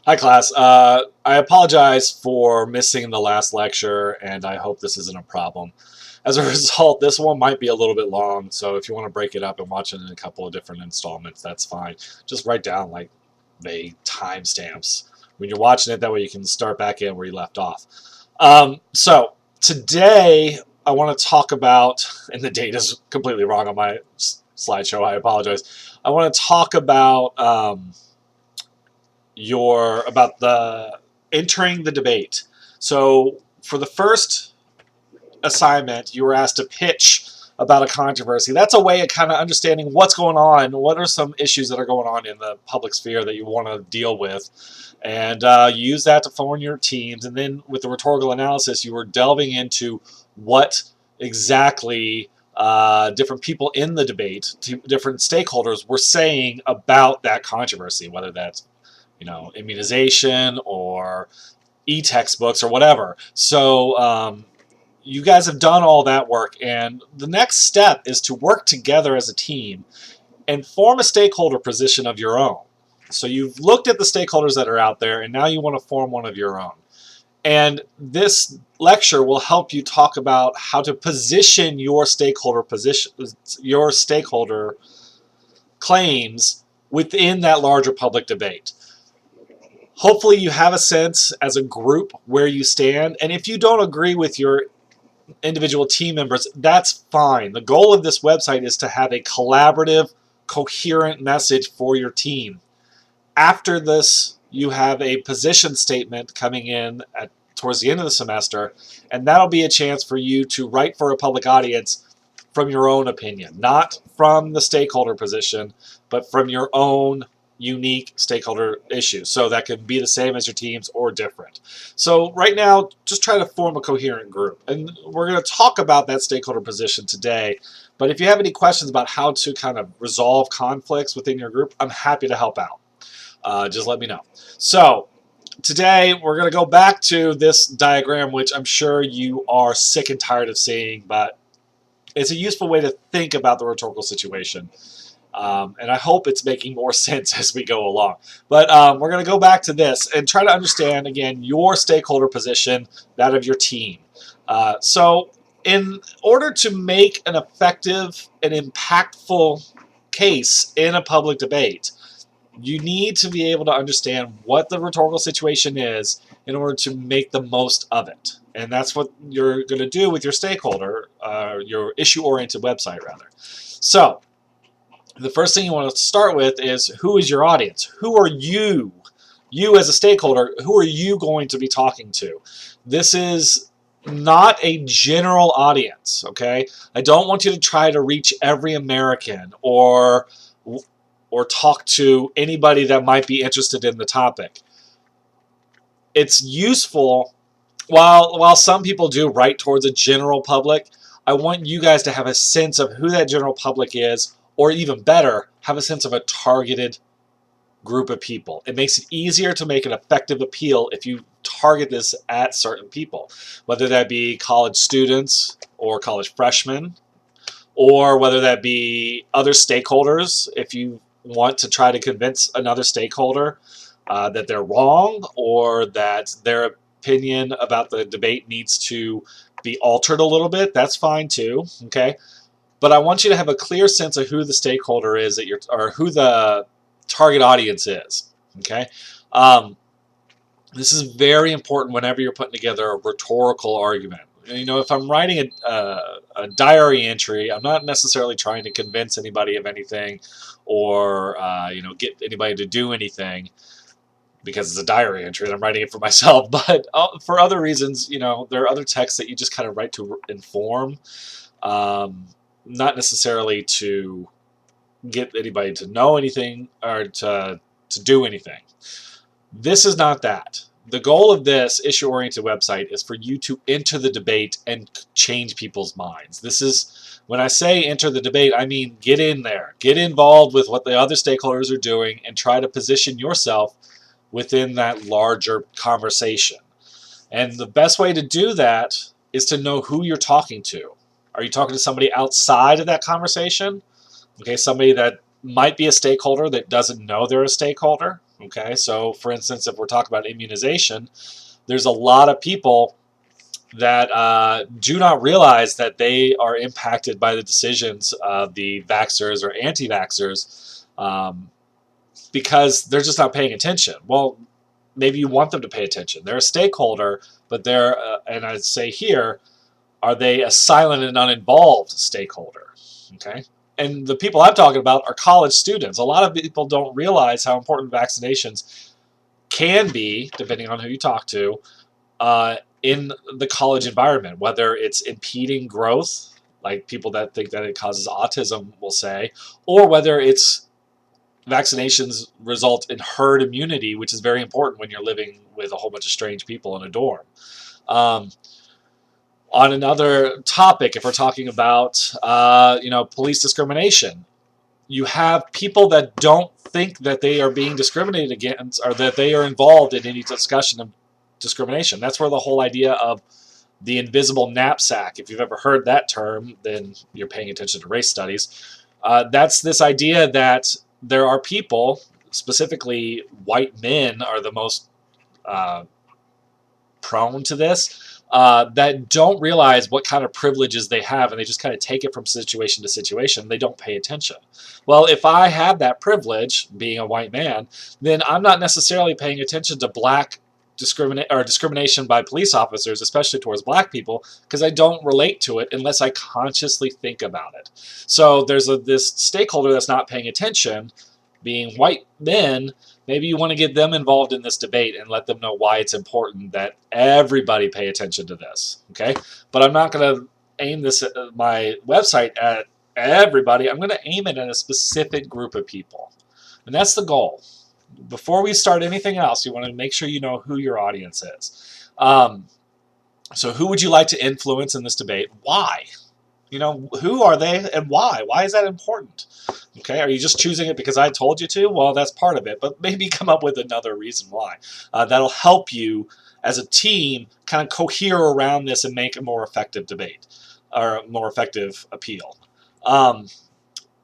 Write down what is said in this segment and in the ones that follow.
Hi, class. I apologize for missing the last lecture, and I hope this isn't a problem. As a result, this one might be a little bit long, so if you want to break it up and watch it in a couple of different installments, that's fine. Just write down like the timestamps when you're watching it. That way you can start back in where you left off. So today I want to talk about, and the date is completely wrong on my slideshow. I apologize. I want to talk about the entering the debate. So for the first assignment, you were asked to pitch about a controversy. That's a way of kind of understanding what's going on, what are some issues that are going on in the public sphere that you want to deal with, and use that to form your teams. And then with the rhetorical analysis, you were delving into what exactly different people in the debate, different stakeholders, were saying about that controversy, whether that's immunization or e-textbooks or whatever. So you guys have done all that work, and the next step is to work together as a team and form a stakeholder position of your own. So you've looked at the stakeholders that are out there, and now you want to form one of your own. And this lecture will help you talk about how to position your stakeholder claims within that larger public debate. Hopefully you have a sense as a group where you stand, and if you don't agree with your individual team members, that's fine. The goal of this website is to have a collaborative, coherent message for your team. After this, you have a position statement coming in towards the end of the semester, and that'll be a chance for you to write for a public audience from your own opinion, not from the stakeholder position, but from your own unique stakeholder issues. So that can be the same as your teams or different. So right now, just try to form a coherent group. And we're going to talk about that stakeholder position today. But if you have any questions about how to kind of resolve conflicts within your group, I'm happy to help out. Just let me know. So today, we're going to go back to this diagram, which I'm sure you are sick and tired of seeing, but it's a useful way to think about the rhetorical situation. And I hope it's making more sense as we go along. But we're going to go back to this and try to understand, again, your stakeholder position, that of your team. So in order to make an effective and impactful case in a public debate, you need to be able to understand what the rhetorical situation is in order to make the most of it. And that's what you're going to do with your stakeholder, your issue-oriented website, rather. So the first thing you want to start with is, who is your audience? Who are you? You as a stakeholder, who are you going to be talking to? This is not a general audience, okay? I don't want you to try to reach every American or talk to anybody that might be interested in the topic. It's useful, while some people do write towards a general public, I want you guys to have a sense of who that general public is, or even better, have a sense of a targeted group of people. It makes it easier to make an effective appeal if you target this at certain people, whether that be college students or college freshmen, or whether that be other stakeholders. If you want to try to convince another stakeholder that they're wrong, or that their opinion about the debate needs to be altered a little bit, that's fine too, okay? But I want you to have a clear sense of who the stakeholder is or who the target audience is. Okay, this is very important whenever you're putting together a rhetorical argument. If I'm writing a diary entry, I'm not necessarily trying to convince anybody of anything, or get anybody to do anything, because it's a diary entry and I'm writing it for myself. But for other reasons, there are other texts that you just kind of write to inform. Not necessarily to get anybody to know anything or to do anything. This is not that. The goal of this issue-oriented website is for you to enter the debate and change people's minds. This is, when I say enter the debate, I mean get in there. Get involved with what the other stakeholders are doing and try to position yourself within that larger conversation. And the best way to do that is to know who you're talking to. Are you talking to somebody outside of that conversation? Okay, somebody that might be a stakeholder that doesn't know they're a stakeholder. Okay, so for instance, if we're talking about immunization, there's a lot of people that do not realize that they are impacted by the decisions of the vaxxers or anti-vaxxers because they're just not paying attention. Well, maybe you want them to pay attention. They're a stakeholder, but they're, and I'd say here, are they a silent and uninvolved stakeholder? Okay, and the people I'm talking about are college students. A lot of people don't realize how important vaccinations can be, depending on who you talk to, in the college environment, whether it's impeding growth, like people that think that it causes autism will say, or whether it's vaccinations result in herd immunity, which is very important when you're living with a whole bunch of strange people in a dorm. On another topic, if we're talking about police discrimination, you have people that don't think that they are being discriminated against or that they are involved in any discussion of discrimination. That's where the whole idea of the invisible knapsack, if you've ever heard that term, then you're paying attention to race studies. That's this idea that there are people, specifically white men are the most prone to this, that don't realize what kind of privileges they have, and they just kind of take it from situation to situation. They don't pay attention. Well, if I have that privilege, being a white man, then I'm not necessarily paying attention to black discrimination by police officers, especially towards black people, because I don't relate to it unless I consciously think about it. So there's this stakeholder that's not paying attention, being white men. Maybe you want to get them involved in this debate and let them know why it's important that everybody pay attention to this. Okay, but I'm not going to aim this at my website at everybody. I'm going to aim it at a specific group of people, and that's the goal. Before we start anything else, you want to make sure you know who your audience is. So who would you like to influence in this debate? Why? Who are they and why? Why is that important? Okay, are you just choosing it because I told you to? Well, that's part of it, but maybe come up with another reason why. That'll help you as a team kind of cohere around this and make a more effective debate or a more effective appeal.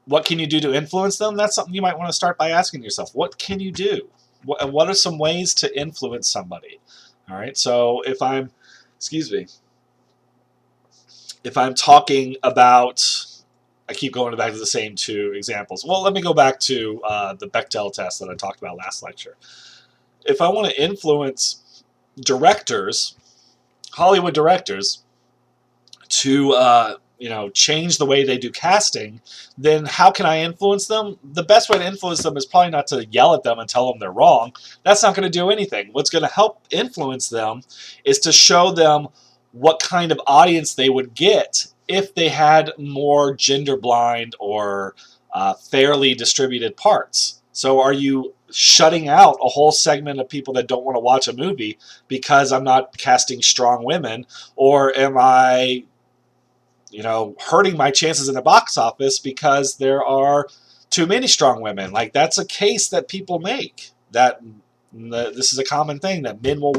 What can you do to influence them? That's something you might want to start by asking yourself. What can you do? What are some ways to influence somebody? All right, so if I'm talking about, I keep going back to the same two examples. Well, let me go back to the Bechdel test that I talked about last lecture. If I want to influence directors, Hollywood directors, to change the way they do casting, then how can I influence them? The best way to influence them is probably not to yell at them and tell them they're wrong. That's not going to do anything. What's going to help influence them is to show them what kind of audience they would get if they had more gender blind or fairly distributed parts. So are you shutting out a whole segment of people that don't want to watch a movie because I'm not casting strong women? Or am I hurting my chances in the box office because there are too many strong women? Like, that's a case that people make, that this is a common thing, that women will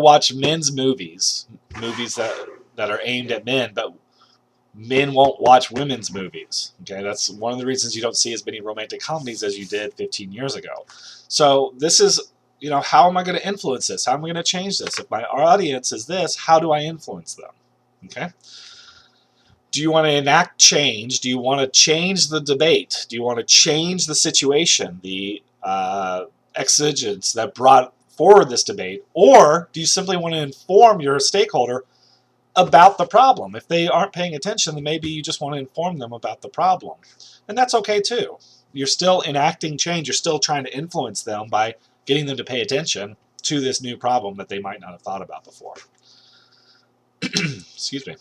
watch men's movies that are aimed at men, but men won't watch women's movies. Okay, that's one of the reasons you don't see as many romantic comedies as you did 15 years ago. So this is, how am I going to influence this? How am I going to change this? If my audience is this, how do I influence them? Okay. Do you want to enact change? Do you want to change the debate? Do you want to change the situation, the exigence that brought forward this debate? Or do you simply want to inform your stakeholder about the problem? If they aren't paying attention, then maybe you just want to inform them about the problem. And that's okay too. You're still enacting change. You're still trying to influence them by getting them to pay attention to this new problem that they might not have thought about before. Excuse me.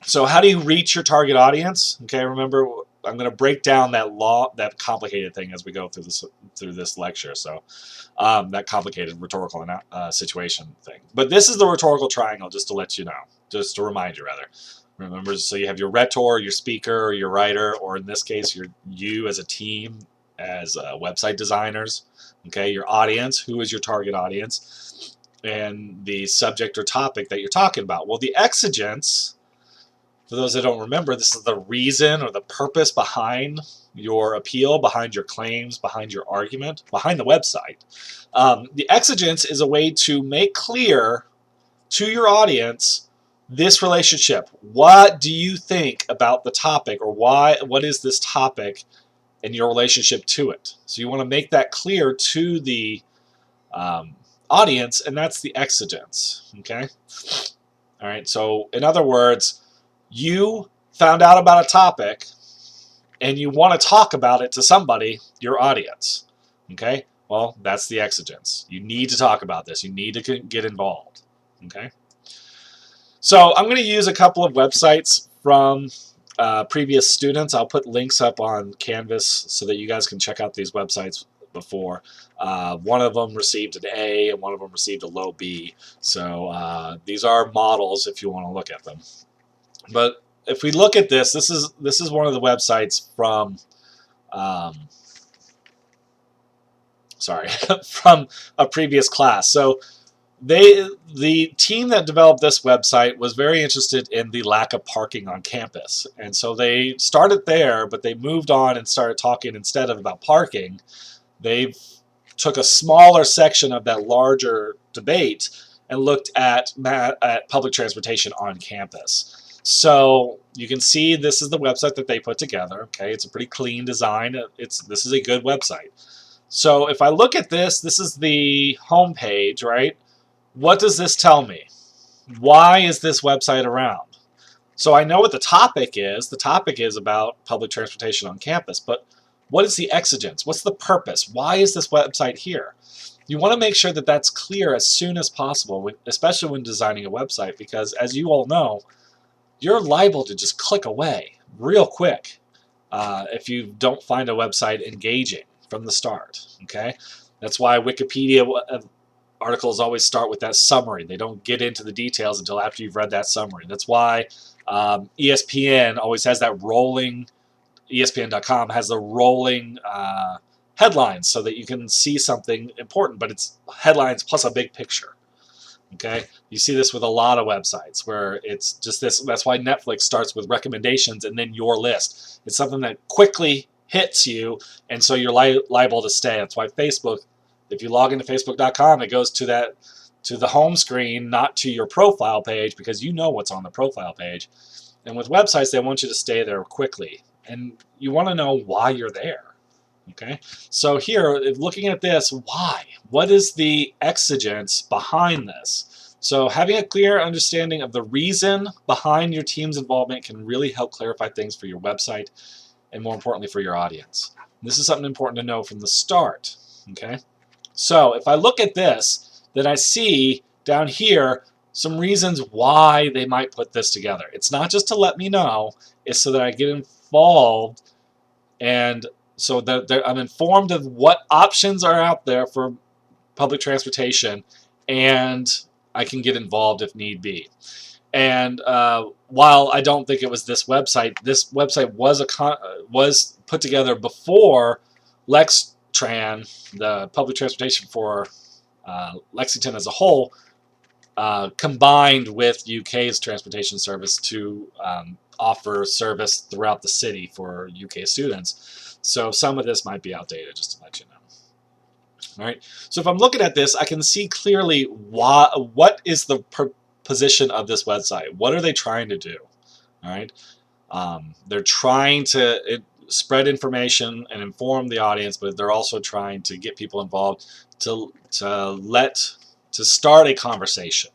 So how do you reach your target audience? Okay, remember, I'm going to break down that complicated thing as we go through this lecture. So that complicated rhetorical situation thing. But this is the rhetorical triangle, just to let you know, just to remind you rather. Remember, so you have your rhetor, your speaker, or your writer, or in this case, you as a team, as website designers. Okay, your audience, who is your target audience, and the subject or topic that you're talking about. Well, the exigence, for those that don't remember, this is the reason or the purpose behind your appeal, behind your claims, behind your argument, behind the website. The exigence is a way to make clear to your audience this relationship. What do you think about the topic, or what is this topic and your relationship to it? So you want to make that clear to the audience, and that's the exigence. Okay? All right, so in other words, you found out about a topic and you want to talk about it to somebody, your audience. Okay? Well, that's the exigence. You need to talk about this. You need to get involved. Okay? So I'm going to use a couple of websites from previous students. I'll put links up on Canvas so that you guys can check out these websites before. One of them received an A and one of them received a low B. So these are models if you want to look at them. But if we look at this, this is one of the websites from from a previous class. So the team that developed this website was very interested in the lack of parking on campus, and so they started there, but they moved on and started talking, instead of about parking, they took a smaller section of that larger debate and looked at public transportation on campus. So you can see this is the website that they put together. Okay, it's a pretty clean design. This is a good website. So if I look at this, this is the home page, right? What does this tell me? Why is this website around? So I know what the topic is. The topic is about public transportation on campus, but what is the exigence? What's the purpose? Why is this website here? You want to make sure that that's clear as soon as possible, especially when designing a website, because as you all know, you're liable to just click away real quick if you don't find a website engaging from the start. Okay, that's why Wikipedia articles always start with that summary. They don't get into the details until after you've read that summary. That's why ESPN always has that rolling, ESPN.com has the rolling headlines so that you can see something important, but it's headlines plus a big picture. Okay, you see this with a lot of websites where it's just this. That's why Netflix starts with recommendations and then your list. It's something that quickly hits you, and so you're liable to stay. That's why Facebook, if you log into Facebook.com, it goes to the home screen, not to your profile page, because you know what's on the profile page. And with websites, they want you to stay there quickly, and you want to know why you're there. Okay, so here, looking at this, why? What is the exigence behind this? So having a clear understanding of the reason behind your team's involvement can really help clarify things for your website, and more importantly for your audience. This is something important to know from the start. Okay, so if I look at this, then I see down here some reasons why they might put this together. It's not just to let me know, it's so that I get involved, and so that I'm informed of what options are out there for public transportation, and I can get involved if need be. And while I don't think it was this website was put together before LcS7mq7ZStr, the public transportation for Lexington as a whole, combined with UK's transportation service to offer service throughout the city for UK students. So some of this might be outdated, just to let you know. All right. So if I'm looking at this, I can see clearly what is the position of this website. What are they trying to do? All right. They're trying to spread information and inform the audience, but they're also trying to get people involved to start a conversation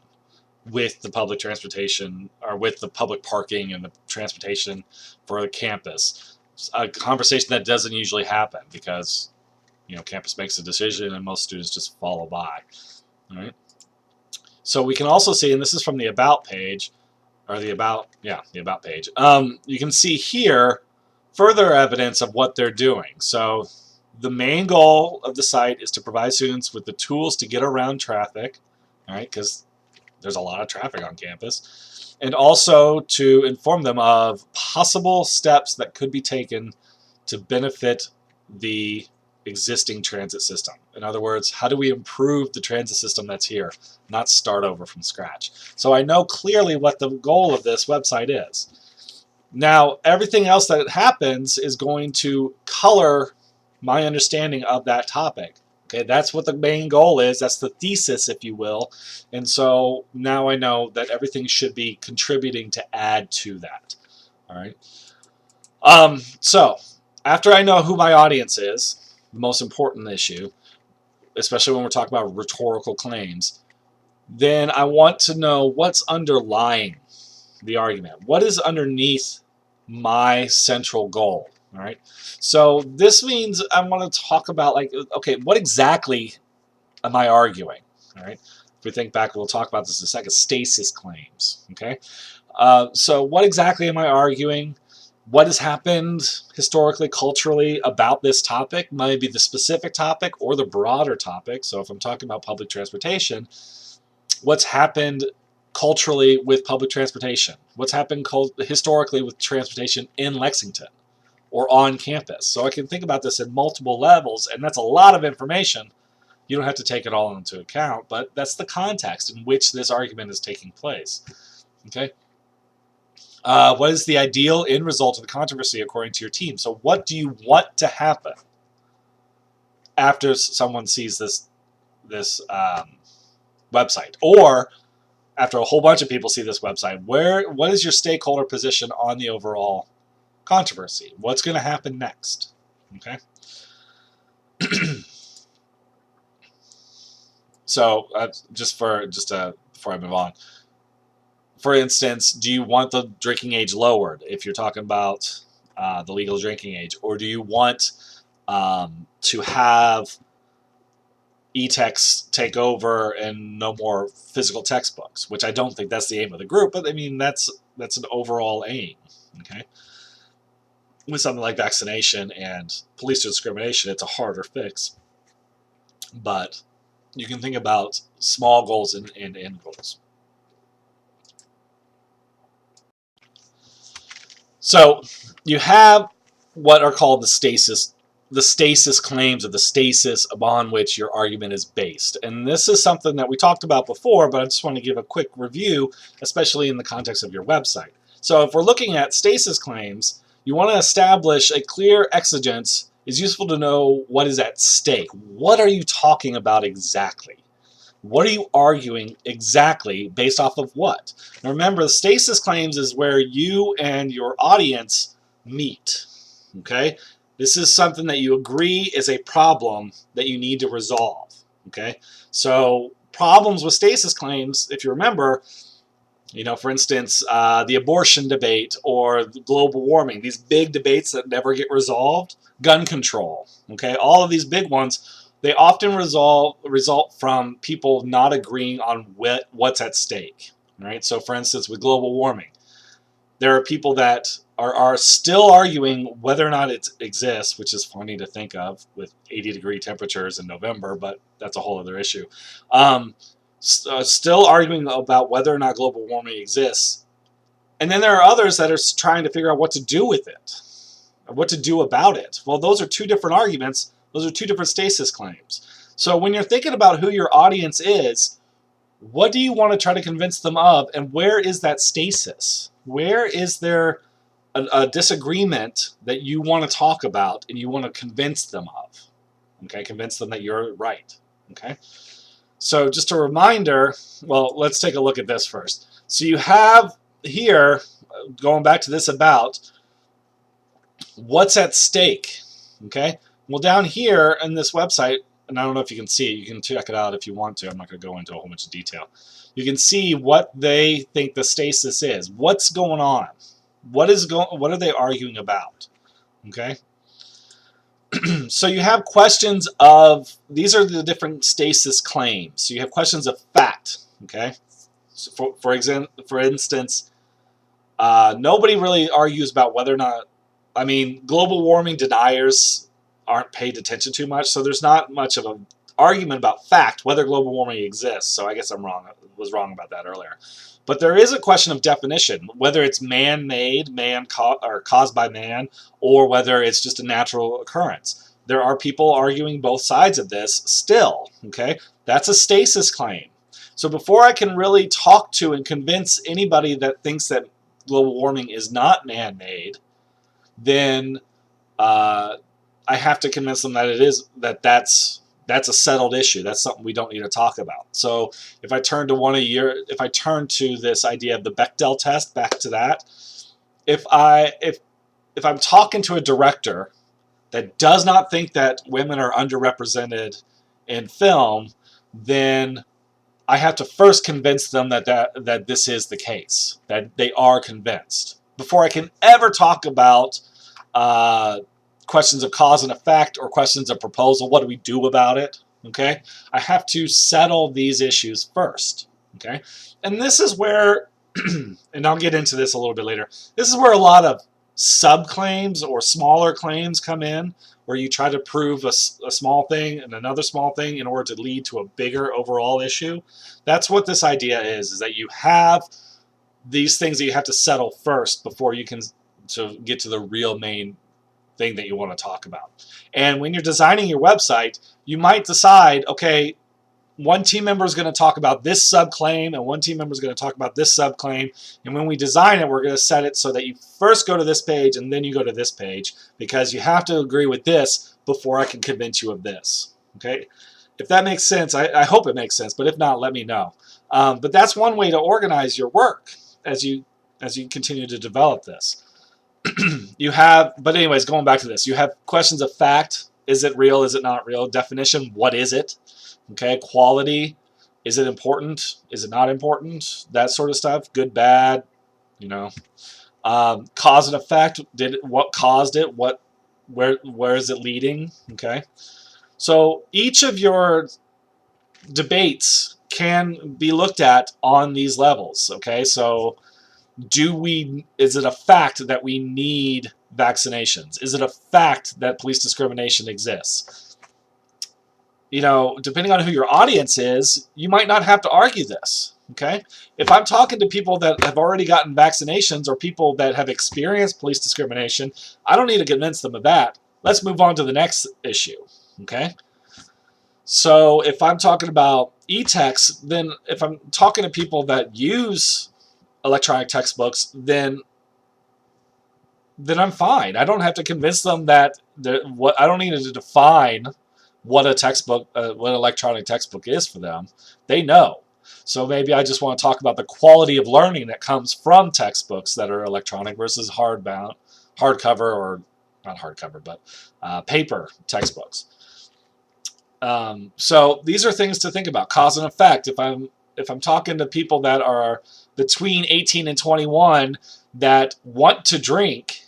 with the public transportation, or with the public parking and the transportation for the campus. A conversation that doesn't usually happen because, you know, campus makes a decision and most students just follow by. All right. So we can also see, and this is from the About page, or the About page. You can see here further evidence of what they're doing. So the main goal of the site is to provide students with the tools to get around traffic, all right, because there's a lot of traffic on campus, and also to inform them of possible steps that could be taken to benefit the existing transit system. In other words, how do we improve the transit system that's here, not start over from scratch? So I know clearly what the goal of this website is. Now, everything else that happens is going to color my understanding of that topic. Okay, that's what the main goal is. That's the thesis, if you will. And so now I know that everything should be contributing to add to that. All right. So after I know who my audience is, the most important issue, especially when we're talking about rhetorical claims, then I want to know what's underlying the argument. What is underneath my central goal? All right. So this means I want to talk about, like, okay, what exactly am I arguing? All right. If we think back, we'll talk about this in a second. Stasis claims. Okay. So what exactly am I arguing? What has happened historically, culturally about this topic? Maybe the specific topic or the broader topic. So if I'm talking about public transportation, what's happened culturally with public transportation? What's happened historically with transportation in Lexington or on campus? So I can think about this at multiple levels, and that's a lot of information. You don't have to take it all into account, but that's the context in which this argument is taking place. Okay. What is the ideal end result of the controversy according to your team? So what do you want to happen after someone sees this website, or after a whole bunch of people see this website? What is your stakeholder position on the overall controversy? What's going to happen next? Okay. So before I move on, for instance, do you want the drinking age lowered if you're talking about the legal drinking age, or do you want to have e-text take over and no more physical textbooks? Which I don't think that's the aim of the group, but I mean that's an overall aim. Okay. With something like vaccination and police discrimination, it's a harder fix, but you can think about small goals and end goals. So you have what are called the stasis claims, or the stasis upon which your argument is based. And this is something that we talked about before, but I just want to give a quick review, especially in the context of your website. So if we're looking at stasis claims, you want to establish a clear exigence. It's useful to know what is at stake. What are you talking about exactly? What are you arguing exactly based off of what? Now remember, the stasis claims is where you and your audience meet. Okay? This is something that you agree is a problem that you need to resolve. Okay? So problems with stasis claims, if you remember, for instance, the abortion debate or the global warming, these big debates that never get resolved, gun control, okay, all of these big ones, they often result from people not agreeing on what's at stake, right? So for instance, with global warming, there are people that are still arguing whether or not it exists, which is funny to think of with 80-degree temperatures in November, but that's a whole other issue. Still arguing about whether or not global warming exists. And then there are others that are trying to figure out what to do with it, or what to do about it. Well, those are two different arguments. Those are two different stasis claims. So when you're thinking about who your audience is, what do you want to try to convince them of, and where is that stasis? Where is there a disagreement that you want to talk about and you want to convince them of? Okay, convince them that you're right. Okay. So just a reminder, well, let's take a look at this first. So you have here, going back to this about, what's at stake, okay? Well, down here in this website, and I don't know if you can see it, you can check it out if you want to. I'm not going to go into a whole bunch of detail. You can see what they think the stasis is. What's going on? What are they arguing about? Okay? So you have questions of, these are the different stasis claims. So you have questions of fact, okay? So for instance, nobody really argues about whether or not, global warming deniers aren't paid attention to much, so there's not much of an argument about fact, whether global warming exists. So I guess I was wrong about that earlier. But there is a question of definition, whether it's man-made, or caused by man, or whether it's just a natural occurrence. There are people arguing both sides of this still, okay? That's a stasis claim. So before I can really talk to and convince anybody that thinks that global warming is not man-made, then I have to convince them that that's a settled issue. That's something we don't need to talk about. So if I turn to this idea of the Bechdel test, back to that, if I'm talking to a director that does not think that women are underrepresented in film, then I have to first convince them that this is the case, that they are convinced, before I can ever talk about questions of cause and effect or questions of proposal. What do we do about it? Okay, I have to settle these issues first. Okay, and this is where, and I'll get into this a little bit later, this is where a lot of subclaims or smaller claims come in, where you try to prove a small thing and another small thing in order to lead to a bigger overall issue. That's what this idea is that you have these things that you have to settle first before you can get to the real main thing that you want to talk about. And when you're designing your website, you might decide, okay, one team member is going to talk about this subclaim and one team member is going to talk about this subclaim, and when we design it, we're going to set it so that you first go to this page and then you go to this page, because you have to agree with this before I can convince you of this. Okay, if that makes sense, I hope it makes sense, but if not, let me know. But that's one way to organize your work as you continue to develop this. But anyways, going back to this, you have questions of fact. Is it real? Is it not real? Definition, what is it? Okay, quality, is it important? Is it not important? That sort of stuff, good, bad, you know. Cause and effect, what caused it? Where is it leading? Okay, so each of your debates can be looked at on these levels. Okay, so is it a fact that we need vaccinations? Is it a fact that police discrimination exists? You know, depending on who your audience is, you might not have to argue this. Okay, if I'm talking to people that have already gotten vaccinations or people that have experienced police discrimination, I don't need to convince them of that. Let's move on to the next issue. Okay, so if I'm talking about e-text, then if I'm talking to people that use electronic textbooks, then I'm fine. I don't have to convince them that I don't need to define what a textbook, what an electronic textbook is for them. They know. So maybe I just want to talk about the quality of learning that comes from textbooks that are electronic versus hardcover, or not hardcover, but paper textbooks. So these are things to think about. Cause and effect. If I'm talking to people that are between 18 and 21 that want to drink,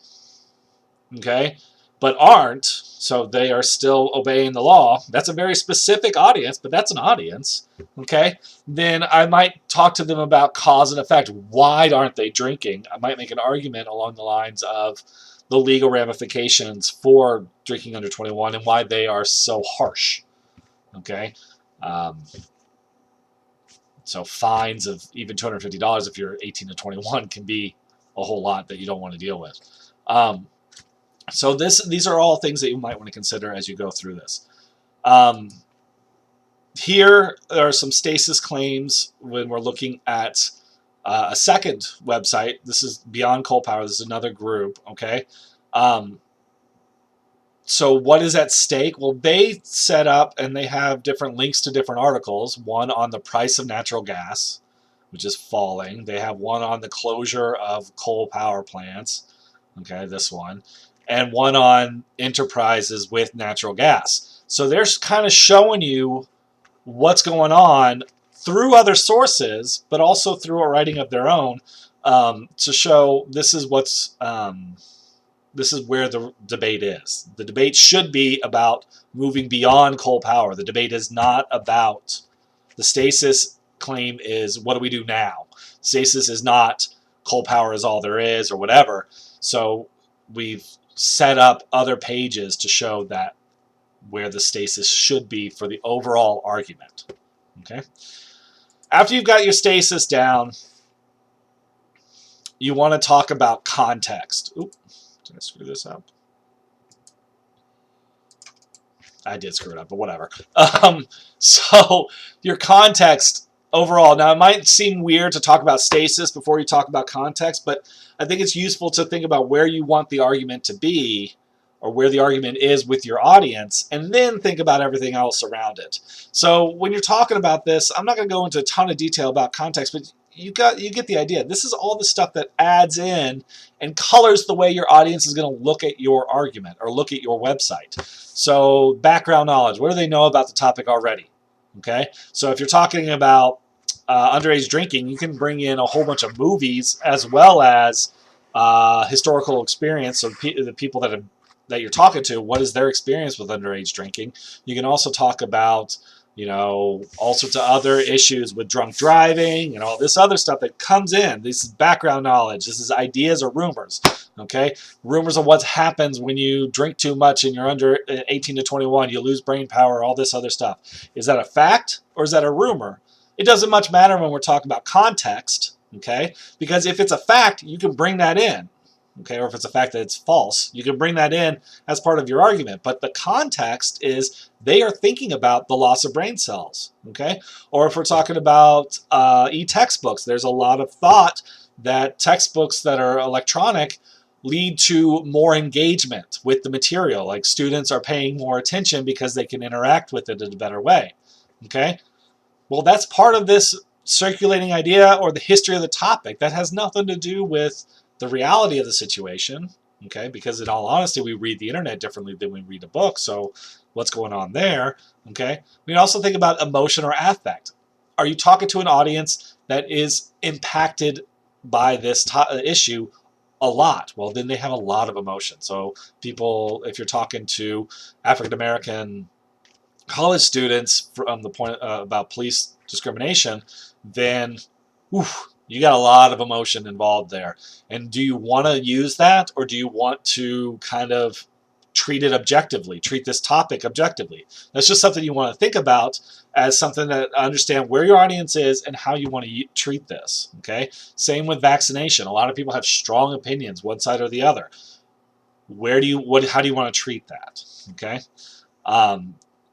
okay, but aren't, so they are still obeying the law. That's a very specific audience, but that's an audience, okay? Then I might talk to them about cause and effect. Why aren't they drinking? I might make an argument along the lines of the legal ramifications for drinking under 21 and why they are so harsh, okay? So fines of even $250 if you're 18 to 21 can be a whole lot that you don't want to deal with. So these are all things that you might want to consider as you go through this. Here are some stasis claims when we're looking at a second website. This is Beyond Coal Power. This is another group, okay? So what is at stake? Well, they set up and they have different links to different articles. One on the price of natural gas, which is falling. They have one on the closure of coal power plants. Okay, this one. And one on enterprises with natural gas. So they're kind of showing you what's going on through other sources, but also through a writing of their own, to show this is where the debate is. The debate should be about moving beyond coal power. The debate is not about, the stasis claim is, what do we do now? Stasis is not coal power is all there is or whatever. So we've set up other pages to show that where the stasis should be for the overall argument. Okay. After you've got your stasis down, you want to talk about context. Oops, did I screw this up? I did screw it up, but whatever. So your context overall, now it might seem weird to talk about stasis before you talk about context, but I think it's useful to think about where you want the argument to be, or where the argument is with your audience, and then think about everything else around it. So when you're talking about this, I'm not going to go into a ton of detail about context, but you get the idea. This is all the stuff that adds in and colors the way your audience is going to look at your argument or look at your website. So background knowledge, what do they know about the topic already? Okay, so if you're talking about underage drinking, you can bring in a whole bunch of movies as well as historical experience. So the people that you're talking to, what is their experience with underage drinking? You can also talk about, you know, all sorts of other issues with drunk driving and all this other stuff that comes in. This is background knowledge. This is ideas or rumors. Okay, rumors of what happens when you drink too much and you're under 18 to 21. You lose brain power, all this other stuff. Is that a fact or is that a rumor? It doesn't much matter when we're talking about context, okay? Because if it's a fact, you can bring that in, okay? Or if it's a fact that it's false, you can bring that in as part of your argument. But the context is they are thinking about the loss of brain cells, okay? Or if we're talking about e-textbooks, there's a lot of thought that textbooks that are electronic lead to more engagement with the material. Like students are paying more attention because they can interact with it in a better way, okay? Well, that's part of this circulating idea or the history of the topic. That has nothing to do with the reality of the situation, okay? Because in all honesty, we read the internet differently than we read a book, so what's going on there, okay? We can also think about emotion or affect. Are you talking to an audience that is impacted by this issue a lot? Well, then they have a lot of emotion. So people, if you're talking to African-American college students from the point about police discrimination, then you got a lot of emotion involved there. And do you want to use that, or do you want to kind of treat it objectively, treat this topic objectively? That's just something you want to think about as something that understand where your audience is and how you want to treat this, okay? Same with vaccination. A lot of people have strong opinions, one side or the other. How do you want to treat that, okay?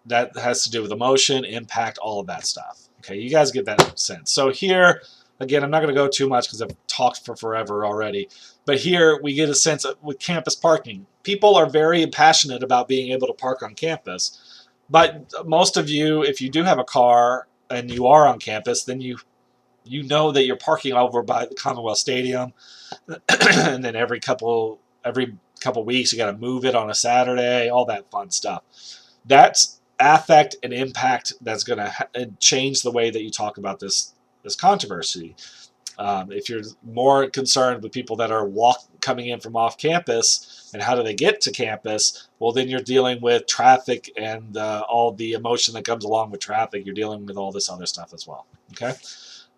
That has to do with emotion, impact, all of that stuff. Okay, you guys get that sense. So here, again, I'm not going to go too much because I've talked for forever already. But here we get a sense of, with campus parking. People are very passionate about being able to park on campus. But most of you, if you do have a car and you are on campus, then you know that you're parking over by the Commonwealth Stadium. And then every couple weeks you got to move it on a Saturday, all that fun stuff. That's affect and impact that's going to change the way that you talk about this controversy. If you're more concerned with people that are coming in from off campus and how do they get to campus, well, then you're dealing with traffic and all the emotion that comes along with traffic. You're dealing with all this other stuff as well. Okay,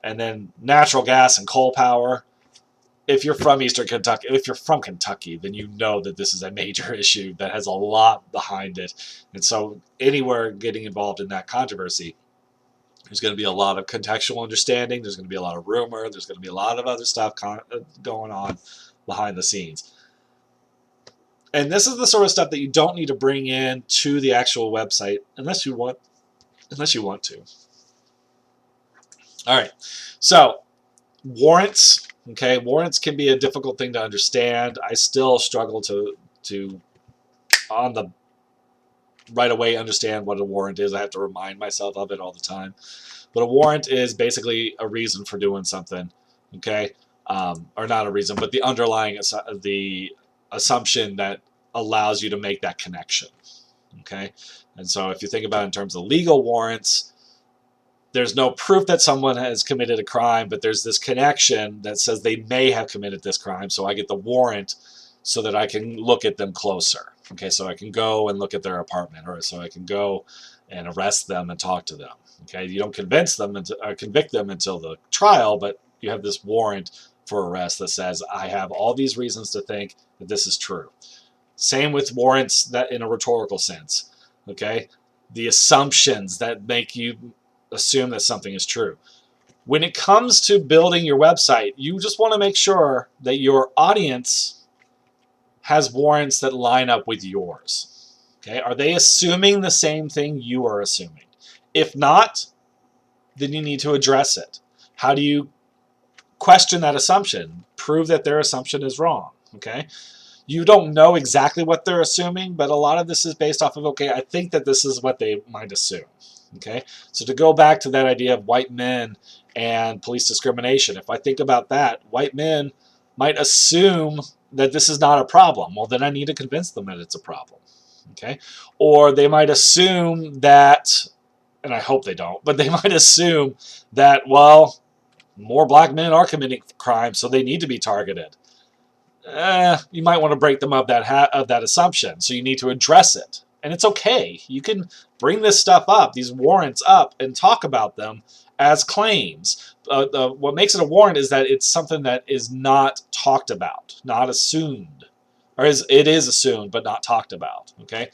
and then natural gas and coal power. If you're from Eastern Kentucky, if you're from Kentucky, then you know that this is a major issue that has a lot behind it. And so anywhere getting involved in that controversy, there's going to be a lot of contextual understanding. There's going to be a lot of rumor. There's going to be a lot of other stuff going on behind the scenes. And this is the sort of stuff that you don't need to bring in to the actual website unless you want to. All right. So warrants. Okay, warrants can be a difficult thing to understand. I still struggle to on the right away understand what a warrant is. I have to remind myself of it all the time. But a warrant is basically a reason for doing something. Okay, or not a reason, but the underlying the assumption that allows you to make that connection. Okay, and so if you think about it in terms of legal warrants, there's no proof that someone has committed a crime, but there's this connection that says they may have committed this crime, so I get the warrant so that I can look at them closer. Okay, so I can go and look at their apartment, or so I can go and arrest them and talk to them. Okay, you don't convince them or convict them until the trial, but you have this warrant for arrest that says I have all these reasons to think that this is true. Same with warrants that in a rhetorical sense. Okay, the assumptions that make you assume that something is true. When it comes to building your website, you just want to make sure that your audience has warrants that line up with yours. Okay, are they assuming the same thing you are assuming? If not, then you need to address it. How do you question that assumption? Prove that their assumption is wrong, okay? You don't know exactly what they're assuming, but a lot of this is based off of, okay, I think that this is what they might assume, okay? So to go back to that idea of white men and police discrimination, if I think about that, white men might assume that this is not a problem. Well, then I need to convince them that it's a problem, okay? Or they might assume that, and I hope they don't, but they might assume that, well, more black men are committing crimes, so they need to be targeted. You might want to break them of that assumption, so you need to address it. And it's okay. You can bring this stuff up, these warrants up, and talk about them as claims. What makes it a warrant is that it's something that is not talked about, not assumed. Or it is assumed, but not talked about. Okay?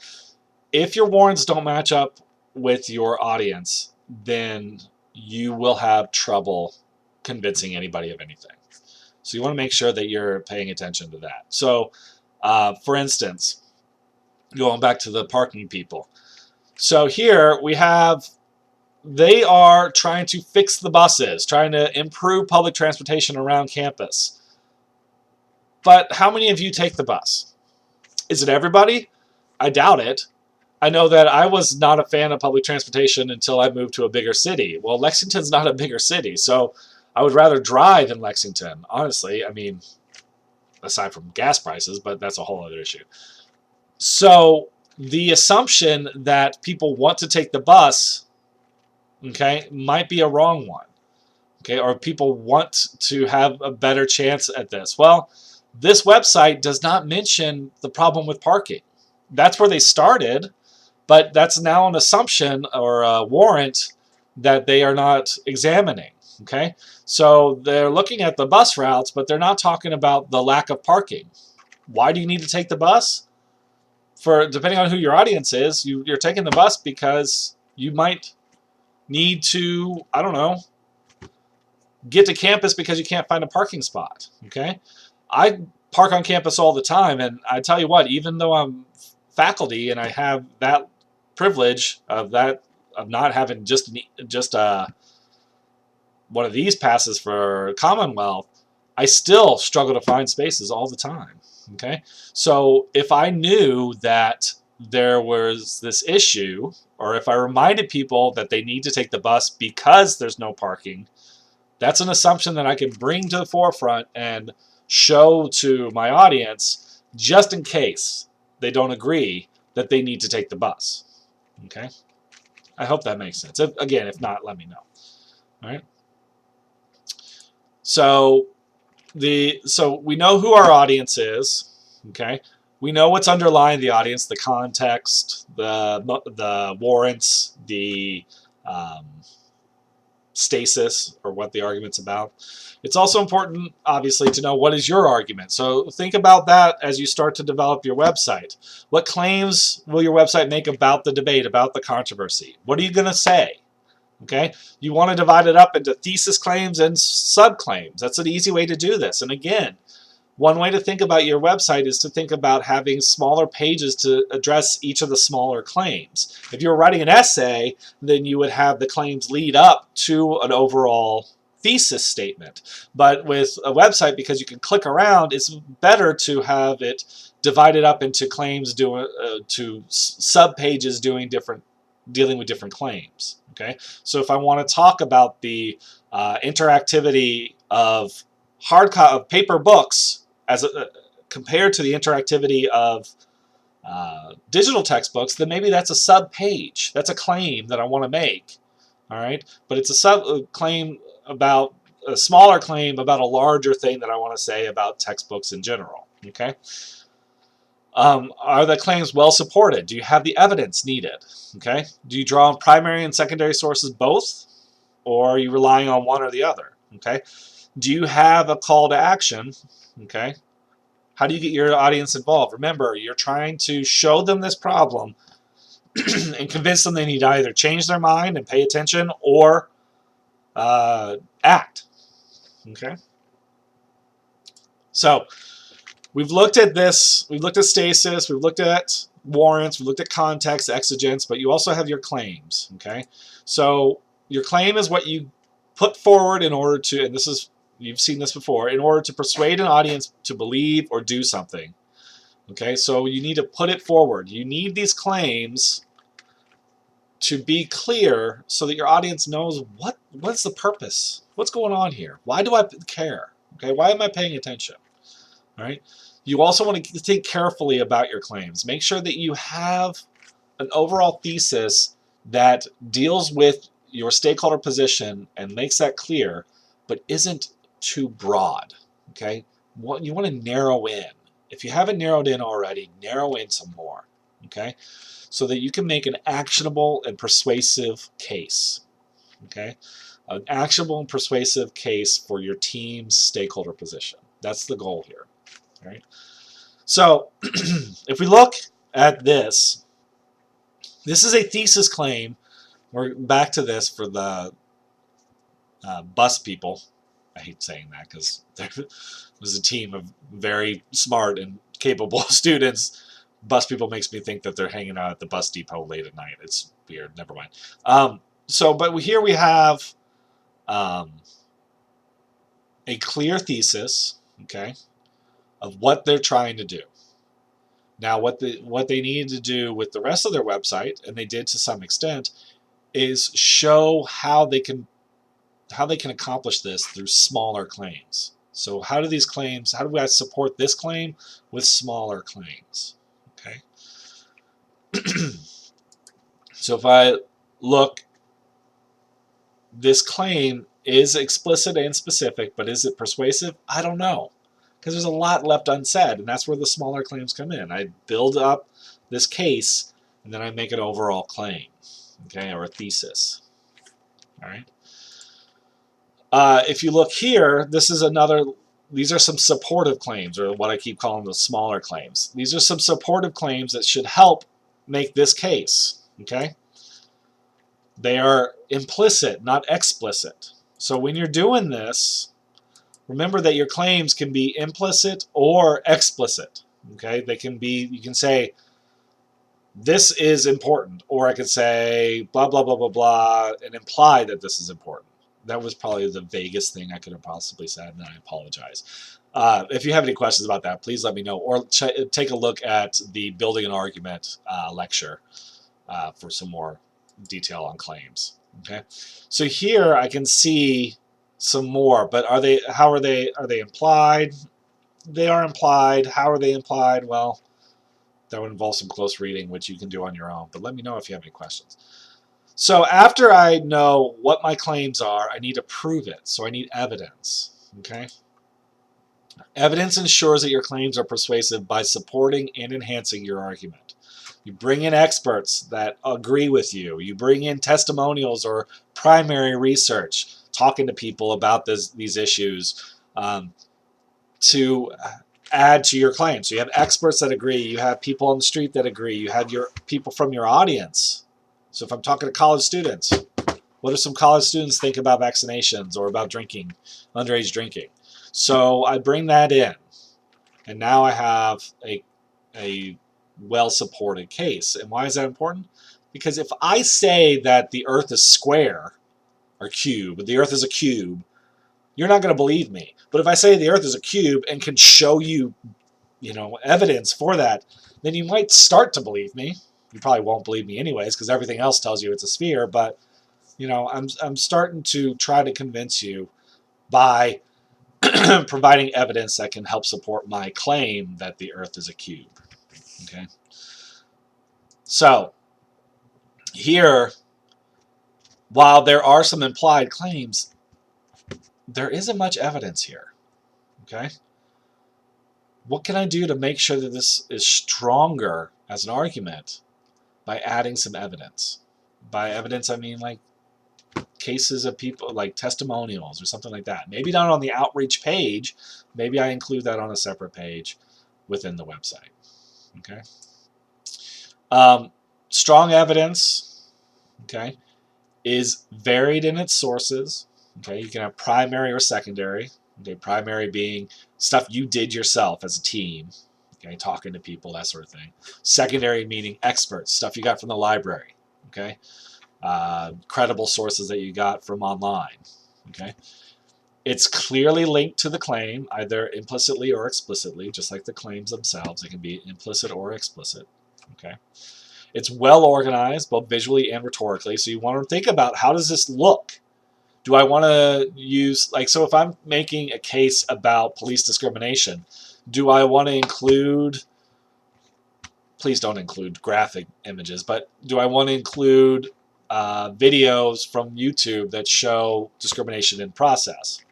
If your warrants don't match up with your audience, then you will have trouble convincing anybody of anything. So you want to make sure that you're paying attention to that. So, for instance, going back to the parking people. So here we have, they are trying to fix the buses, trying to improve public transportation around campus. But how many of you take the bus? Is it everybody? I doubt it. I know that I was not a fan of public transportation until I moved to a bigger city. Well, Lexington's not a bigger city, so I would rather drive in Lexington, honestly. I mean, aside from gas prices, but that's a whole other issue. So the assumption that people want to take the bus, okay, might be a wrong one, okay, or people want to have a better chance at this. Well, this website does not mention the problem with parking. That's where they started, but that's now an assumption or a warrant that they are not examining, okay? So they're looking at the bus routes, but they're not talking about the lack of parking. Why do you need to take the bus? Depending on who your audience is, you're taking the bus because you might need to, I don't know, get to campus because you can't find a parking spot, okay? I park on campus all the time, and I tell you what, even though I'm faculty and I have that privilege of not having just one of these passes for Commonwealth, I still struggle to find spaces all the time, okay? So if I knew that there was this issue, or if I reminded people that they need to take the bus because there's no parking, that's an assumption that I can bring to the forefront and show to my audience just in case they don't agree that they need to take the bus, okay? I hope that makes sense. Again, if not, let me know, all right? So we know who our audience is, okay? We know what's underlying the audience, the context, the warrants, the stasis, or what the argument's about. It's also important, obviously, to know what is your argument. So think about that as you start to develop your website. What claims will your website make about the debate, about the controversy? What are you going to say? Okay, you want to divide it up into thesis claims and subclaims. That's an easy way to do this. And again, one way to think about your website is to think about having smaller pages to address each of the smaller claims. If you're writing an essay, then you would have the claims lead up to an overall thesis statement. But with a website, because you can click around, it's better to have it divided up into claims to sub-pages dealing with different claims. Okay, so if I want to talk about the interactivity of paper books as compared to the interactivity of digital textbooks, then maybe that's a sub-page. That's a claim that I want to make. All right, but it's a smaller claim about a larger thing that I want to say about textbooks in general. Okay. Are the claims well supported? Do you have the evidence needed? Okay. Do you draw on primary and secondary sources both? Or are you relying on one or the other? Okay. Do you have a call to action? Okay. How do you get your audience involved? Remember, you're trying to show them this problem and convince them they need to either change their mind and pay attention or act. Okay. So we've looked at this, we've looked at stasis, we've looked at warrants, we've looked at context, exigence, but you also have your claims, okay? So your claim is what you put forward in order to, and this is, you've seen this before, in order to persuade an audience to believe or do something. Okay, so you need to put it forward. You need these claims to be clear so that your audience knows what's the purpose, what's going on here, why do I care, okay, why am I paying attention, all right? You also want to think carefully about your claims. Make sure that you have an overall thesis that deals with your stakeholder position and makes that clear, but isn't too broad, okay? You want to narrow in. If you haven't narrowed in already, narrow in some more, okay? So that you can make an actionable and persuasive case, okay? An actionable and persuasive case for your team's stakeholder position. That's the goal here, all right? So if we look at this, this is a thesis claim. We're back to this for the bus people. I hate saying that because there was a team of very smart and capable students. Bus people makes me think that they're hanging out at the bus depot late at night. It's weird. Never mind. But here we have a clear thesis, okay, of what they're trying to do. Now, what they needed to do with the rest of their website, and they did to some extent, is show how they can accomplish this through smaller claims. So how do I support this claim with smaller claims? Okay. So if I look, this claim is explicit and specific, but is it persuasive? I don't know, because there's a lot left unsaid, and that's where the smaller claims come in. I build up this case, and then I make an overall claim, okay, or a thesis. All right. If you look here, these are some supportive claims, or what I keep calling the smaller claims. These are some supportive claims that should help make this case, okay? They are implicit, not explicit. So when you're doing this, remember that your claims can be implicit or explicit, okay? They can be, you can say, this is important, or I could say blah, blah, blah, blah, blah, and imply that this is important. That was probably the vaguest thing I could have possibly said, and I apologize. If you have any questions about that, please let me know, or take a look at the Building an Argument lecture for some more detail on claims. Okay, so here I can see some more, but are they implied? They are implied. How are they implied? Well, that would involve some close reading, which you can do on your own, but let me know if you have any questions. So after I know what my claims are, I need to prove it. So I need evidence, okay? Evidence ensures that your claims are persuasive by supporting and enhancing your argument. You bring in experts that agree with you. You bring in testimonials or primary research, talking to people about these issues to add to your claim. So you have experts that agree. You have people on the street that agree. You have your people from your audience. So if I'm talking to college students, what do some college students think about vaccinations or about drinking, underage drinking? So I bring that in, and now I have a well-supported case. And why is that important? Because if I say that the Earth is square or cube, the Earth is a cube, you're not going to believe me. But if I say the Earth is a cube and can show you, evidence for that, then you might start to believe me. You probably won't believe me anyways, because everything else tells you it's a sphere. But I'm starting to try to convince you by providing evidence that can help support my claim that the Earth is a cube. Okay. So here, while there are some implied claims, there isn't much evidence here. Okay. What can I do to make sure that this is stronger as an argument? By adding some evidence. By evidence, I mean like cases of people, like testimonials or something like that. Maybe not on the outreach page. Maybe I include that on a separate page within the website. Okay. Strong evidence, okay, is varied in its sources. Okay, you can have primary or secondary. Okay, primary being stuff you did yourself as a team. Okay, talking to people, that sort of thing. Secondary meaning experts, stuff you got from the library. Okay, credible sources that you got from online. Okay, it's clearly linked to the claim, either implicitly or explicitly, just like the claims themselves. They can be implicit or explicit. Okay, it's well organized, both visually and rhetorically. So you want to think about, how does this look? Do I want to use, like, so if I'm making a case about police discrimination, do I want to include, please don't include graphic images, but do I want to include videos from YouTube that show discrimination in process?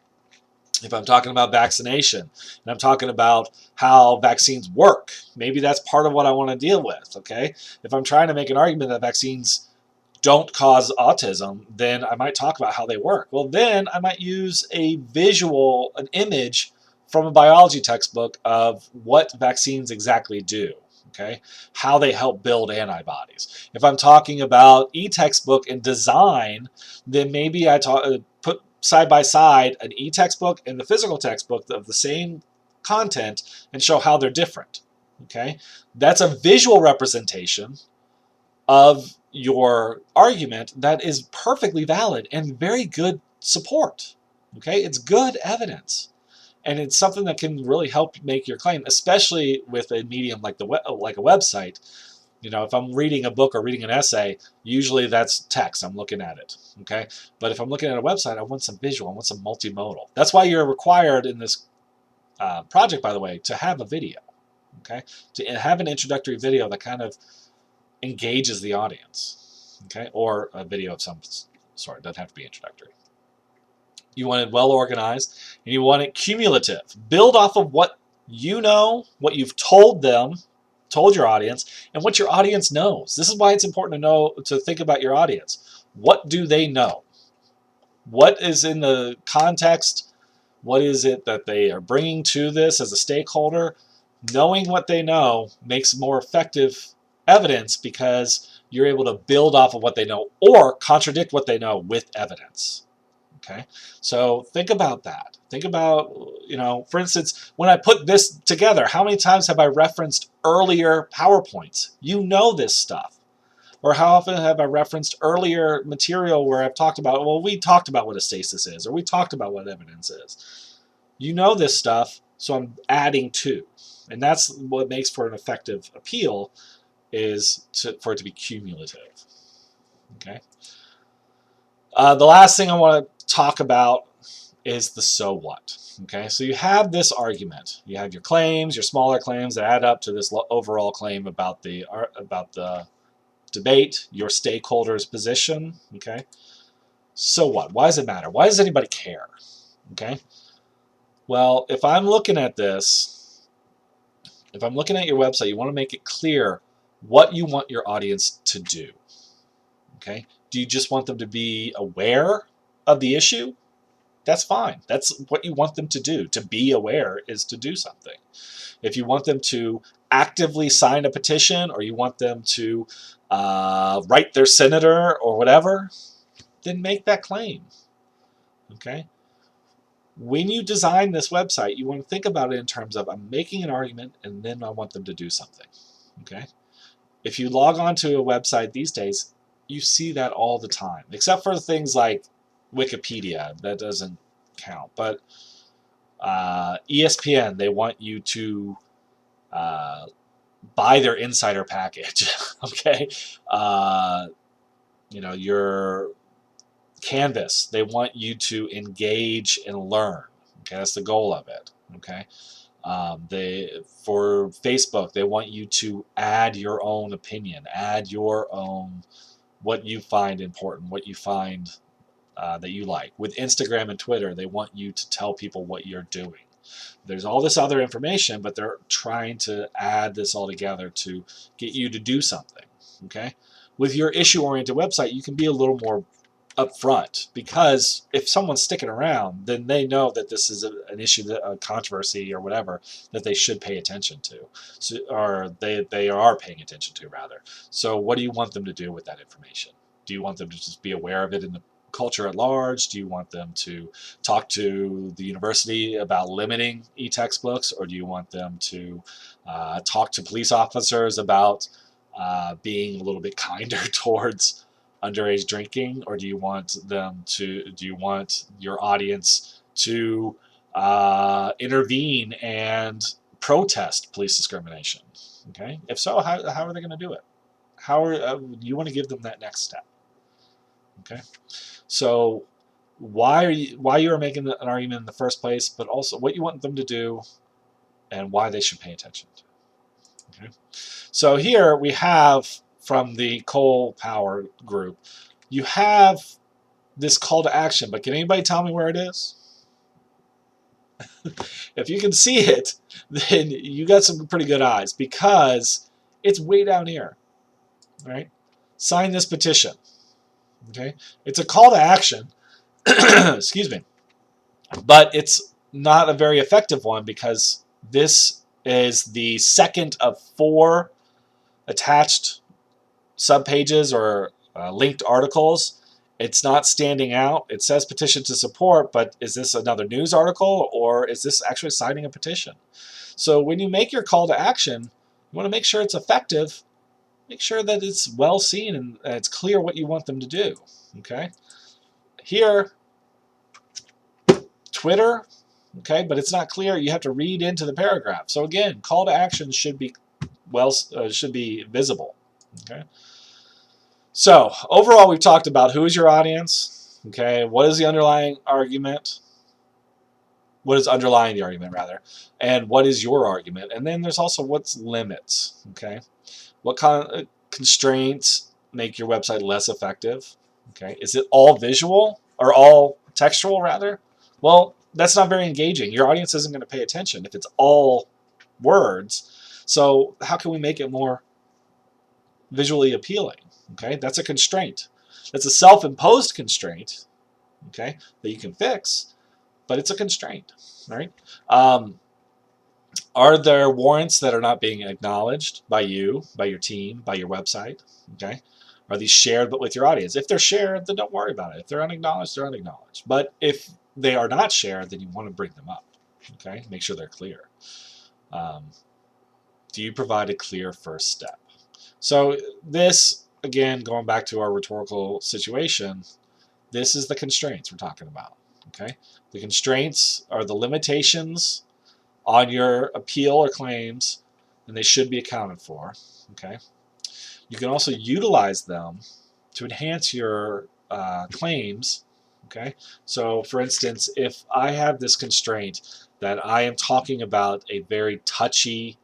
If I'm talking about vaccination and I'm talking about how vaccines work, maybe that's part of what I want to deal with, okay? If I'm trying to make an argument that vaccines don't cause autism, then I might talk about how they work. Well, then I might use a visual, an image from a biology textbook of what vaccines exactly do, okay? How they help build antibodies. If I'm talking about e-textbook and design, then maybe I put side by side an e-textbook and the physical textbook of the same content and show how they're different, okay? That's a visual representation of your argument that is perfectly valid and very good support. Okay, it's good evidence, and it's something that can really help make your claim, especially with a medium like like a website. You know, if I'm reading a book or reading an essay, usually that's text. I'm looking at it. Okay, but if I'm looking at a website, I want some visual. I want some multimodal. That's why you're required in this project, by the way, to have a video. Okay, to have an introductory video that kind of engages the audience, okay, or a video of some sort. It doesn't have to be introductory. You want it well organized, and you want it cumulative. Build off of what you know, what you've told your audience, and what your audience knows. This is why it's important to think about your audience. What do they know? What is in the context? What is it that they are bringing to this as a stakeholder? Knowing what they know makes more effective evidence, because you're able to build off of what they know or contradict what they know with evidence. Okay, so think about that. Think about, you know, for instance, when I put this together, how many times have I referenced earlier PowerPoints? You know this stuff. Or how often have I referenced earlier material where I've talked about, well, we talked about what a stasis is, or we talked about what evidence is. You know this stuff, so I'm adding to. And that's what makes for an effective appeal, is for it to be cumulative. Okay. The last thing I want to talk about is the so what. Okay, so you have this argument. You have your claims, your smaller claims that add up to this overall claim about the debate, your stakeholder's position. Okay, so what? Why does it matter? Why does anybody care? Okay, well, if I'm looking at this, if I'm looking at your website, you want to make it clear what you want your audience to do. Okay? Do you just want them to be aware of the issue? That's fine. That's what you want them to do. To be aware is to do something. If you want them to actively sign a petition, or you want them to write their senator or whatever, then make that claim. Okay? When you design this website, you want to think about it in terms of, I'm making an argument and then I want them to do something. Okay? If you log on to a website these days, you see that all the time, except for things like Wikipedia. That doesn't count. But ESPN, they want you to buy their insider package. Okay? You know, your Canvas, they want you to engage and learn. Okay, that's the goal of it. Okay, for Facebook, they want you to add your own opinion, add your own, what you find important, what you find that you like. With Instagram and Twitter, they want you to tell people what you're doing. There's all this other information, but they're trying to add this all together to get you to do something. Okay, with your issue-oriented website, you can be a little more upfront, because if someone's sticking around, then they know that this is an issue, a controversy or whatever, that they should pay attention to, so, or they are paying attention to, rather. So what do you want them to do with that information? Do you want them to just be aware of it in the culture at large? Do you want them to talk to the university about limiting e-textbooks, or do you want them to talk to police officers about being a little bit kinder towards underage drinking, or do you want your audience to intervene and protest police discrimination? Okay, if so, how are they going to do it? How are you want to give them that next step? Okay, so why you are making an argument in the first place, but also what you want them to do and why they should pay attention to. Okay, so here we have from the Coal Power group, you have this call to action, but can anybody tell me where it is? If you can see it, then you got some pretty good eyes, because it's way down here. Right? Sign this petition. Okay? It's a call to action. Excuse me. But it's not a very effective one, because this is the second of 4 attached subpages or linked articles. It's not standing out. It says petition to support, but is this another news article, or is this actually signing a petition? So when you make your call to action, you want to make sure it's effective. Make sure that it's well seen and it's clear what you want them to do. Okay? Here, Twitter, okay, but it's not clear. You have to read into the paragraph. So again, call to action should be visible. Okay? So overall, we've talked about who is your audience, okay, what is the underlying argument, what is underlying the argument rather, and what is your argument, and then there's also what's limits, okay, what kind of constraints make your website less effective, okay, is it all visual or all textual rather? Well, that's not very engaging. Your audience isn't going to pay attention if it's all words. So how can we make it more visually appealing? Okay, that's a constraint. That's a self-imposed constraint, okay, that you can fix, but it's a constraint, right? Are there warrants that are not being acknowledged by you, by your team, by your website? Okay, are these shared but with your audience? If they're shared, then don't worry about it. If they're unacknowledged, they're unacknowledged. But if they are not shared, then you want to bring them up. Okay, make sure they're clear. Do you provide a clear first step? So this, again, going back to our rhetorical situation, this is the constraints we're talking about. Okay, the constraints are the limitations on your appeal or claims, and they should be accounted for. Okay, you can also utilize them to enhance your claims. Okay, so for instance, if I have this constraint that I am talking about a very touchy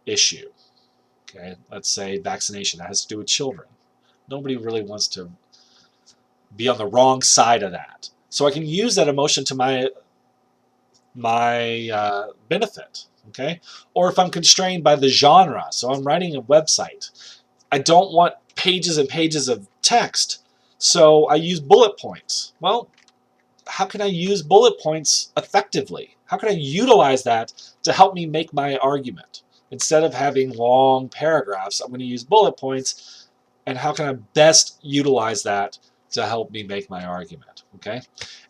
issue, okay, let's say vaccination, that has to do with children. Nobody really wants to be on the wrong side of that. So I can use that emotion to my benefit, okay? Or if I'm constrained by the genre, so I'm writing a website, I don't want pages and pages of text, so I use bullet points. Well, how can I use bullet points effectively? How can I utilize that to help me make my argument? Instead of having long paragraphs, I'm going to use bullet points, and how can I best utilize that to help me make my argument, okay?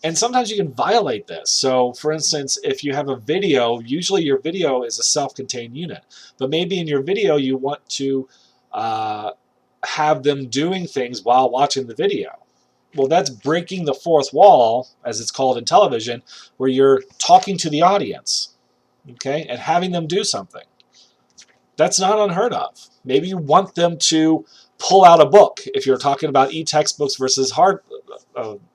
And sometimes you can violate this. So for instance, if you have a video, usually your video is a self-contained unit, but maybe in your video you want to have them doing things while watching the video. Well, that's breaking the fourth wall, as it's called in television, where you're talking to the audience, okay, and having them do something. That's not unheard of. Maybe you want them to pull out a book. If you're talking about e-textbooks versus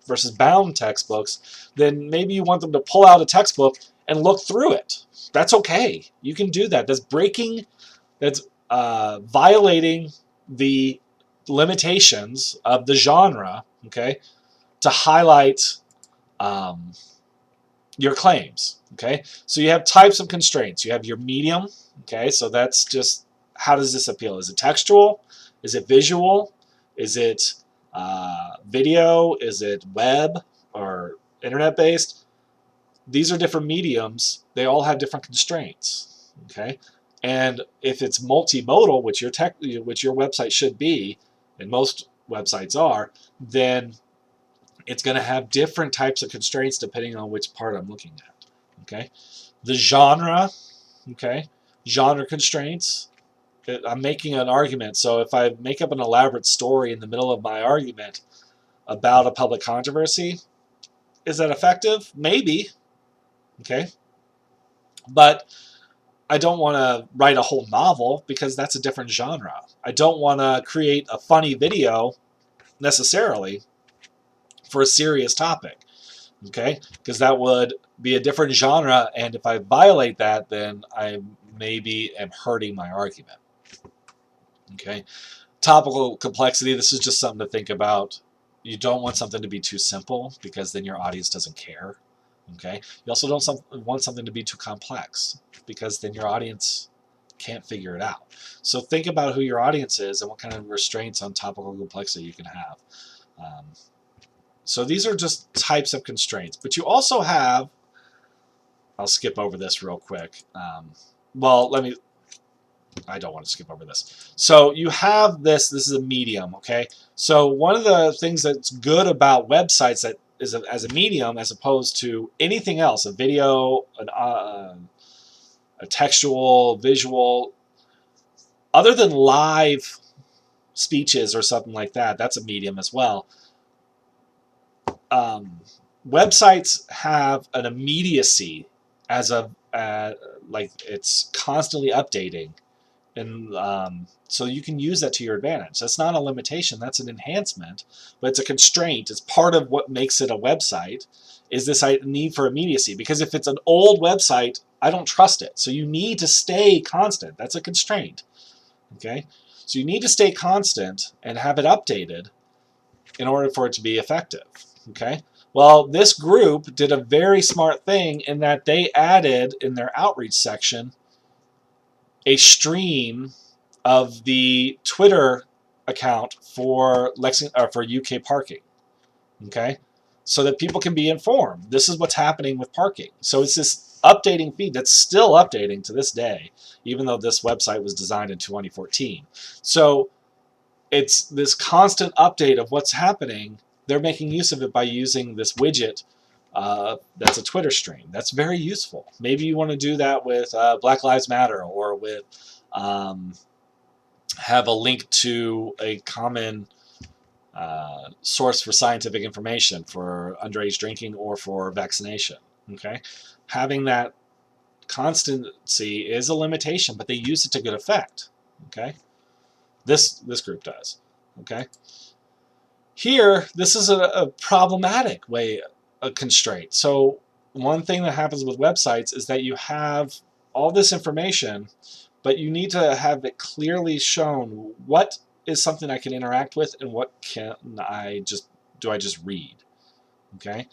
versus bound textbooks, then maybe you want them to pull out a textbook and look through it. That's okay. You can do that. That's violating the limitations of the genre, okay, to highlight your claims, okay? So you have types of constraints. You have your medium, okay, so that's just, how does this appeal? Is it textual? Is it visual? Is it video? Is it web or internet-based? These are different mediums. They all have different constraints, okay? And if it's multimodal, which your website should be, and most websites are, then it's going to have different types of constraints depending on which part I'm looking at, okay? The genre, okay, genre constraints, I'm making an argument. So if I make up an elaborate story in the middle of my argument about a public controversy, is that effective? Maybe. Okay. But I don't want to write a whole novel because that's a different genre. I don't want to create a funny video necessarily for a serious topic. Okay? Because that would be a different genre, and if I violate that, then I maybe am hurting my argument. Okay? Topical complexity, this is just something to think about. You don't want something to be too simple because then your audience doesn't care. Okay? You also don't want something to be too complex because then your audience can't figure it out. So think about who your audience is and what kind of restraints on topical complexity you can have. So these are just types of constraints. But you also have, I'll skip over this real quick. Well, I don't want to skip over this. So you have this is a medium, okay? So one of the things that's good about websites that is as a medium as opposed to anything else, a video, a textual, visual, other than live speeches or something like that, that's a medium as well. Websites have an immediacy as a like it's constantly updating, and so you can use that to your advantage. That's not a limitation, that's an enhancement, but it's a constraint. It's part of what makes it a website, is this need for immediacy, because if it's an old website, I don't trust it. So you need to stay constant. That's a constraint. Okay? So you need to stay constant and have it updated in order for it to be effective. Okay? Well, this group did a very smart thing in that they added in their outreach section a stream of the Twitter account for UK parking. Okay? So that people can be informed. This is what's happening with parking. So it's this updating feed that's still updating to this day, even though this website was designed in 2014. So it's this constant update of what's happening. They're making use of it by using this widget that's a Twitter stream. That's very useful. Maybe you want to do that with Black Lives Matter, or with have a link to a common source for scientific information for underage drinking or for vaccination. Okay, having that constancy is a limitation, but they use it to good effect. Okay, this group does. Okay, here this is a problematic way, a constraint. So one thing that happens with websites is that you have all this information, but you need to have it clearly shown what is something I can interact with and what can I just read. Okay,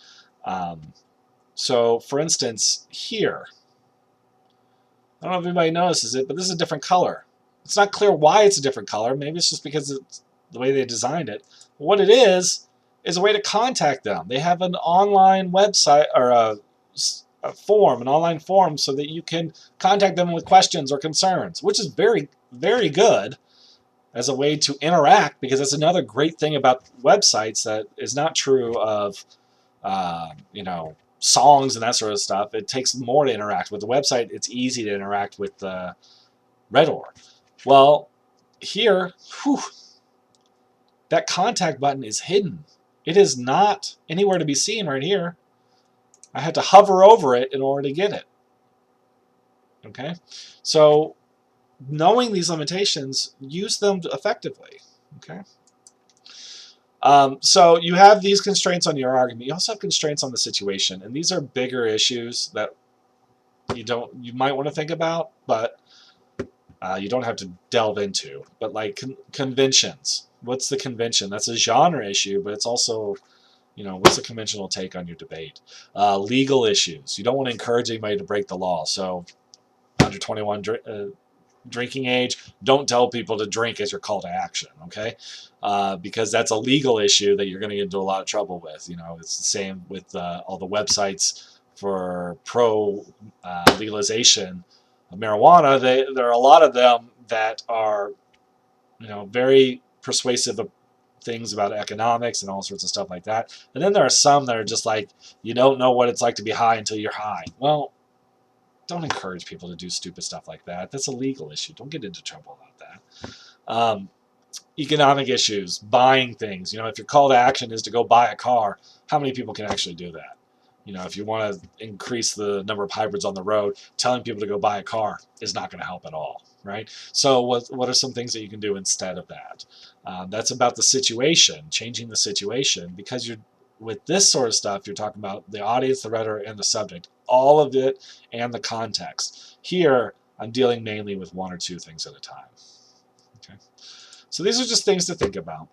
so for instance here, I don't know if anybody notices it, but this is a different color. It's not clear why it's a different color. Maybe it's just because it's the way they designed it. But what it is a way to contact them. They have an online website, or a form, an online form, so that you can contact them with questions or concerns, which is very, very good as a way to interact, because that's another great thing about websites that is not true of songs and that sort of stuff. It takes more to interact with the website. It's easy to interact with the Rhetor. Well, here, that contact button is hidden. It is not anywhere to be seen right here. I had to hover over it in order to get it. Okay, so knowing these limitations, use them effectively. Okay. So you have these constraints on your argument. You also have constraints on the situation, and these are bigger issues that you might want to think about, but you don't have to delve into. But like conventions, what's the convention? That's a genre issue, but it's also, what's the conventional take on your debate? Legal issues. You don't want to encourage anybody to break the law. So under 21 drinking age, don't tell people to drink as your call to action, okay? Because that's a legal issue that you're going to get into a lot of trouble with. It's the same with all the websites for legalization of marijuana. There are a lot of them that are, very persuasive of things about economics and all sorts of stuff like that. And then there are some that are just like, you don't know what it's like to be high until you're high. Well, don't encourage people to do stupid stuff like that. That's a legal issue. Don't get into trouble about that. that. Economic issues, buying things. If your call to action is to go buy a car, how many people can actually do that? If you want to increase the number of hybrids on the road, telling people to go buy a car is not going to help at all, right? So what are some things that you can do instead of that? That's about the situation, changing the situation, because with this sort of stuff, you're talking about the audience, the rhetoric, and the subject, all of it, and the context. Here, I'm dealing mainly with one or two things at a time. Okay. So these are just things to think about.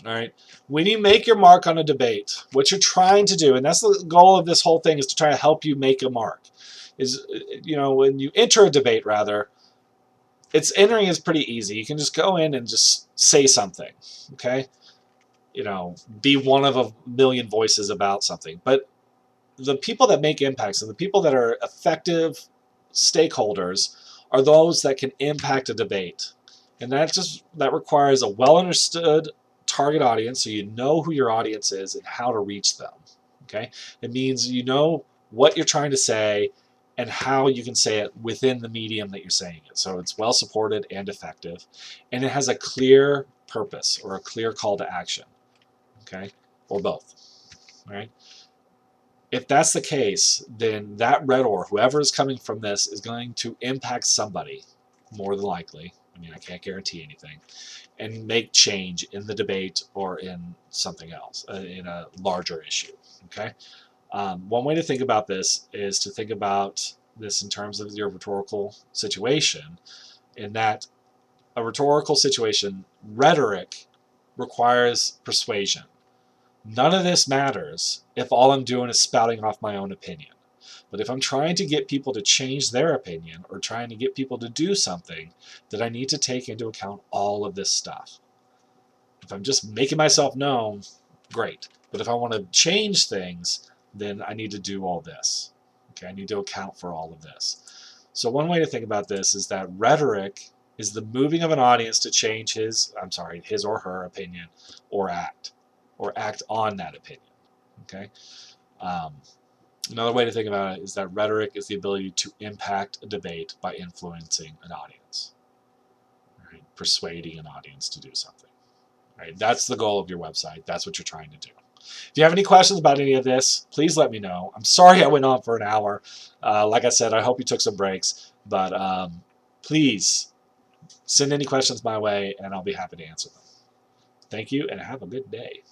All right. When you make your mark on a debate, what you're trying to do, and that's the goal of this whole thing, is to try to help you make a mark. When you enter a debate, rather, entering is pretty easy. You can just go in and just say something. Okay. Be one of a million voices about something. But the people that make impacts and the people that are effective stakeholders are those that can impact a debate. And that requires a well-understood target audience, so you know who your audience is and how to reach them. Okay? It means you know what you're trying to say and how you can say it within the medium that you're saying it. So it's well supported and effective, and it has a clear purpose or a clear call to action. Okay? Or both. All right? If that's the case, then that rhetor, whoever is coming from this, is going to impact somebody, more than likely. I can't guarantee anything, and make change in the debate or in something else, in a larger issue. Okay. One way to think about this is to think about this in terms of your rhetorical situation, in that a rhetorical situation, rhetoric requires persuasion. None of this matters if all I'm doing is spouting off my own opinion. But if I'm trying to get people to change their opinion or trying to get people to do something, then I need to take into account all of this stuff. If I'm just making myself known, great. But if I want to change things, then I need to do all this. Okay, I need to account for all of this. So one way to think about this is that rhetoric is the moving of an audience to change his or her opinion or act on that opinion. Okay. Another way to think about it is that rhetoric is the ability to impact a debate by influencing an audience, right? Persuading an audience to do something. Right? That's the goal of your website. That's what you're trying to do. If you have any questions about any of this, please let me know. I'm sorry I went on for an hour. Like I said, I hope you took some breaks, but please send any questions my way, and I'll be happy to answer them. Thank you, and have a good day.